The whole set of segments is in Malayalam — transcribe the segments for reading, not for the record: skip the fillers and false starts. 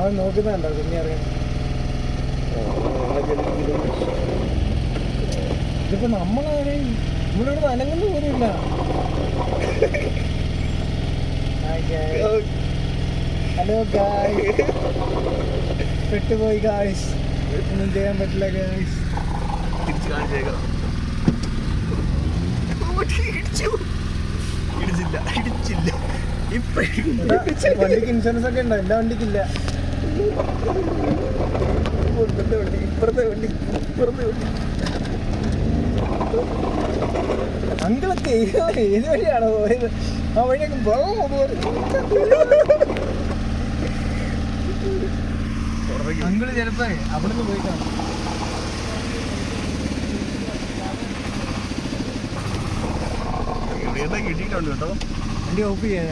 അവൻ നോക്കുന്നുണ്ടോ കുഞ്ഞറിയാൻ? ഇതിപ്പോ നമ്മളാരെയും നമ്മളിവിടെ അനങ്ങുന്ന പോലുമില്ല. ഹലോ ഗായ്സ്, പെട്ടുപോയി ഗായ്സ്, ഒന്നും ചെയ്യാൻ പറ്റില്ല ഗായ്സ്. വണ്ടിക്ക് ഇൻഷുറൻസ് ഒക്കെ ഉണ്ടോ? എല്ലാ വണ്ടിക്കില്ല. ഇപ്പുറത്തെ വണ്ടി അങ്കിളൊക്കെ ഏത് വഴിയാണോ പോയത്? ആ വഴിയൊക്കെ അങ്കിള് ചിലപ്പോ അവിടുന്ന് പോയി കാണും. കിട്ടിയിട്ടുണ്ട് കേട്ടോ. വണ്ടി ഓഫ് ചെയ്യാൻ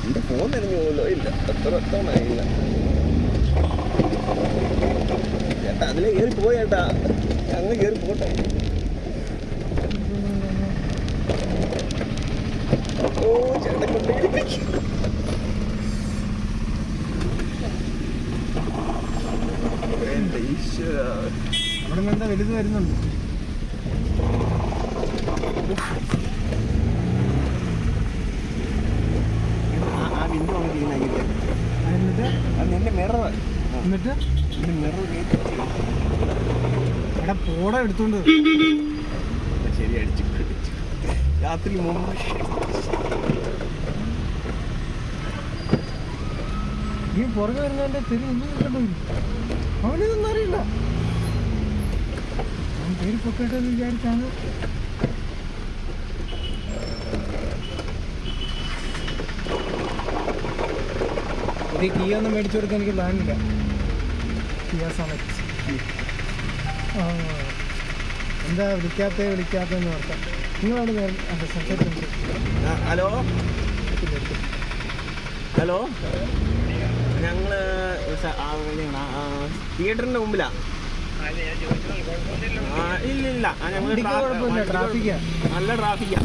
എന്റെ ഫോൺ നിറഞ്ഞു പോലോ. ഇല്ല, അത്ര ഇല്ല ചേട്ടാ. അതിലെ കയറി പോയേട്ടാ, അങ്ങ് കയറി പോട്ടെ. ഓ ചേട്ടൻ കൊണ്ടേയിരിക്കും. അവിടെ എന്താ വലുത് വരുന്നുണ്ട്. എന്നിട്ട് എടാ പോടാ എടുത്തോണ്ട് ശരി അടിച്ചു രാത്രി മുമ്പ്. ഈ പുറകെ വരുന്നതിന്റെ തെരി ഒന്നും കണ്ടു. അവനിതൊന്നും അറിയില്ല. അവൻ പേര് പൊക്കട്ടെ എന്ന് വിചാരിച്ചാണ്. ഇത് കിയൊന്നും മേടിച്ചു കൊടുക്കാൻ എനിക്ക് പ്ലാനില്ല. കിയ സമയത്ത് എന്താ വിളിക്കാത്തെന്ന് ഓർക്കാം. നിങ്ങളവിടെ സംസാരിക്കുന്നുണ്ട്. ഹലോ ഹലോ, ഞങ്ങള് തിയേറ്ററിന്റെ മുമ്പിലാ. ഇല്ല, ഞങ്ങൾ ട്രാഫിക്കാ, നല്ല ട്രാഫിക്കാ.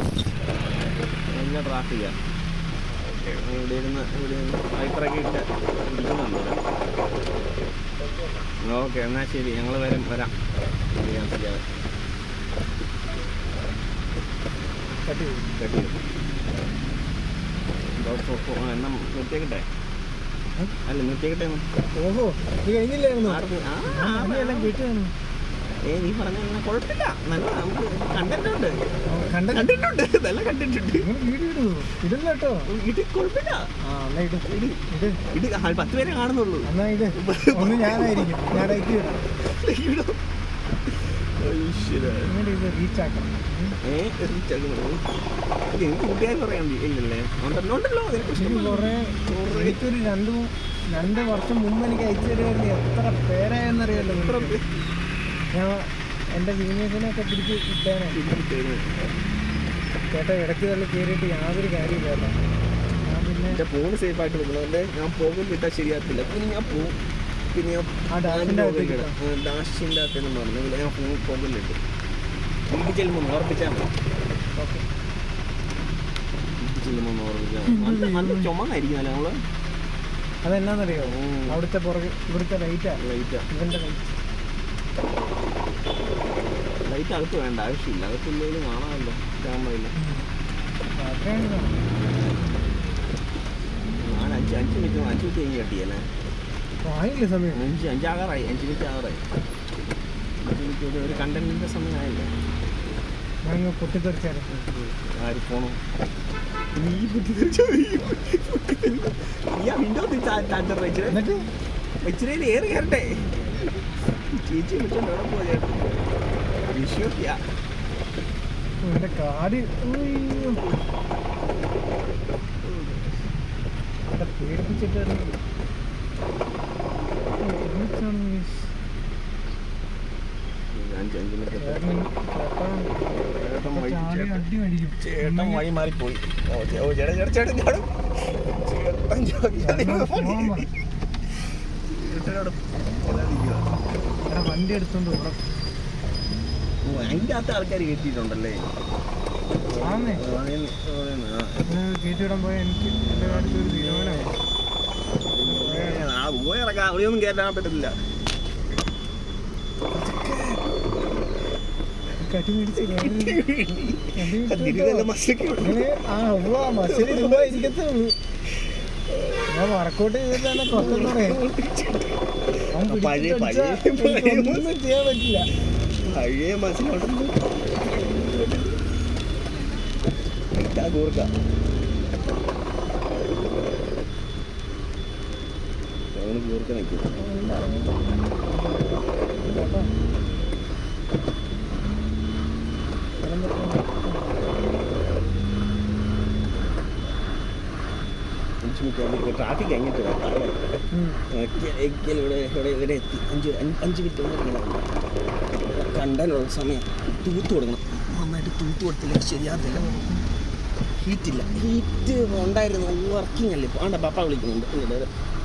ഇവിടെ ഇരുന്ന് വൈപ്പറൊക്കെ ഇട്ട് ഇരിക്കുന്നുണ്ട്. ഓക്കെ, എന്നാൽ ശരി, ഞങ്ങൾ വരാം. എന്നാ നിർത്തിയേക്കട്ടെ? അല്ല നിർത്തിയേക്കട്ടെ. ഓഹോ, ഇത് കഴിഞ്ഞില്ലായിരുന്നു. നീ പറഞ്ഞ കുഴപ്പമില്ല, നല്ല നമുക്ക് കണ്ടന്റ് ഉണ്ട്, നല്ല കണ്ടന്റ് ഉണ്ട്. ഇടില്ല കേട്ടോ, ഇത് കുഴപ്പമില്ല. 10 പേരെ കാണുന്നുള്ളൂ. എന്നാ ഇത് ഒന്ന് ഞാനായിരിക്കും, ഞാൻ റീച്ച് ആക്കണം. എനിക്ക് കൂട്ടുകാർ പറയാൻ ഇല്ലല്ലേ? ഉണ്ടല്ലോ. എനിക്കൊരു 2 വർഷം മുമ്പ് എനിക്ക് അയച്ചു തരുമായിരുന്നു. എത്ര പേരായെന്നറിയാലോ. ഞാൻ എൻ്റെ സീനിയേഴ്സിനെയൊക്കെ പിടിച്ച് കിട്ടാനായി ചേട്ടാ. ഇടയ്ക്ക് തള്ളി കയറിയിട്ട് യാതൊരു കാര്യമില്ല. ഞാൻ പിന്നെ എൻ്റെ ഫോൺ സേഫായിട്ട് വെക്കണോണ്ട് ഞാൻ പോകില്ല, ശരിയാത്തില്ല. പിന്നെ ഞാൻ പോകും. പിന്നെ ഡാഷിൻ്റെ അകത്തേന്ന് പറഞ്ഞു ഞാൻ ഫോൺ പോകില്ലിട്ട് വീട്ടിൽ ചെല്ലുമ്പോൾ ഓർപ്പിച്ചാൽ മതി. ഓക്കെ, വീട്ടിൽ ചെല്ലുമ്പോൾ ഓർപ്പിച്ചാൽ മതി. നല്ല ചുമന്നായിരിക്കും നമ്മള്. അതെന്നാന്നറിയോ? അവിടുത്തെ പുറകെ ഇവിടുത്തെ ലൈറ്റാ. ഇവൻ്റെ ലൈറ്റ് അകത്ത് വേണ്ട, ആവശ്യമില്ല. അകത്തുള്ളതിലും കാണാമല്ലോ ക്യാമറയിൽ. ഞാൻ 5 മിനിറ്റ് കഴിഞ്ഞ് കട്ടിയല്ലേ? ആയില്ലേ സമയം? 5 ആകാറായി. 5 മിനിറ്റ് ആകാറായി. 5 മിനിറ്റ് ഒരു കണ്ടന്റിന്റെ സമയമായില്ലേ? ഞാൻ പൊട്ടിത്തെറിച്ചാലും ആര് പോണോ? നീ പൊട്ടിത്തെറിച്ചോ? നീ ആ വിൻഡോ ചാർജർ വെച്ചിട്ട് വെച്ചിട്ട് ഏറി കയറട്ടെ. ചേച്ചി വെച്ചോണ്ട് എവിടെ പോയാ വിഷുക്കിയ എൻ്റെ കാട് പേടിപ്പിച്ചിട്ട് ചേട്ടൻ വഴി മാറിപ്പോയി. ചേട്ടൻ വണ്ടി എടുത്തോണ്ട് അതിൻ്റെ അകത്ത് ആൾക്കാർ കയറ്റിയിട്ടുണ്ടല്ലേ. ആന്നേ കയറ്റിവിടാൻ പോയാൽ എനിക്ക് എൻ്റെ കാര്യത്തിൽ ഒരു തീരുമാനമായി. പോയി ഇറക്കാം, അവിടെയൊന്നും കയറ്റാൻ പറ്റത്തില്ല. കട്ടി മേടിച്ചില്ല മസിൽ രൂപ ഇരിക്കത്തേ ഉള്ളൂ. ഞാൻ വർക്കൗട്ട് ചെയ്തിട്ട് തന്നെ കൊത്തെന്ന് പറയാം. ഒന്നും ചെയ്യാൻ പറ്റില്ല. പഴയ മസിലുണ്ടല്ലോ കൂർക്ക. കൂർക്ക നിൽക്കും. ട്രാഫിക് കഴിഞ്ഞിട്ട് ഇവിടെ എത്തി. 5 മിനിറ്റ് കണ്ടാലുള്ള സമയം തൂത്ത് കൊടുക്കണം. നന്നായിട്ട് തൂത്ത് കൊടുത്തില്ല ശരിയാകത്തില്ല. ഹീറ്റ് ഉണ്ടായിരുന്നു, വർക്കിംഗ് അല്ലേ ഇപ്പോൾ. ആണ്ട പപ്പ വിളിക്കുന്നുണ്ട്.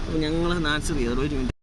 അപ്പോൾ ഞങ്ങൾ ആൻസർ ചെയ്തത്. 1 മിനിറ്റ്.